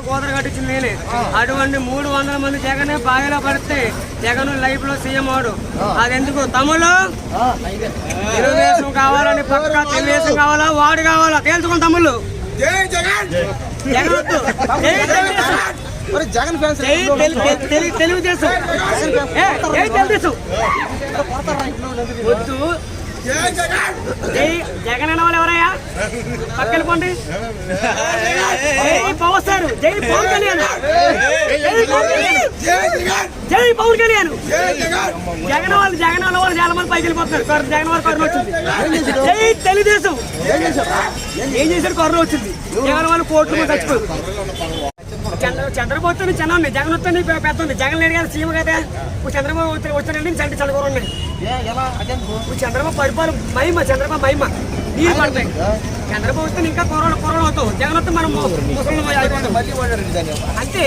కోతలు కట్టించింది నేనే. అటువంటి 300 మంది జగన్ బావిలో పడితే జగన్ లైఫ్ లో సీఎం అవడు. అదెందుకు తమ్ముళ్ళు? తెలుగుదేశం కావాలని పక్క తెలుగుదేశం కావాలా వాడు కావాలా తేల్చుకోండి తమ్ముళ్ళు. జగన్ వద్దు, తెలుగుదేశం వద్దు. జగన్ అన్న వాళ్ళు ఎవరయ్యా? పక్కన పవర్ స్టార్ జై పవన్ కళ్యాణ్, జై పవన్ కళ్యాణ్. జగన్ వాళ్ళు చాలా మంది పైకి వెళ్ళిపోతున్నారు. జగన్ వాళ్ళు కరోనా వచ్చింది. జై తెలుగుదేశం. ఏం చేశారు? కరోనా వచ్చింది. జగన్ వాళ్ళు కోట్లు చచ్చిపోయారు. చంద్రబాబు చిన్న జగన్ వస్తే పెద్ద ఉంది. జగన్ లేడు కదా సీఎం కదా. ఇప్పుడు చంద్రబాబు వచ్చాడండి చంటి చల్లకూర ఉన్నాయి. ఇప్పుడు చంద్రబాబు పరిపాలన మహిమ, చంద్రబాబు మహిమ నీళ్ళు పడతాయి. చంద్రబాబు వస్తే ఇంకా కరోనా అవుతావు. జగన్ వస్తే మనం అంతే.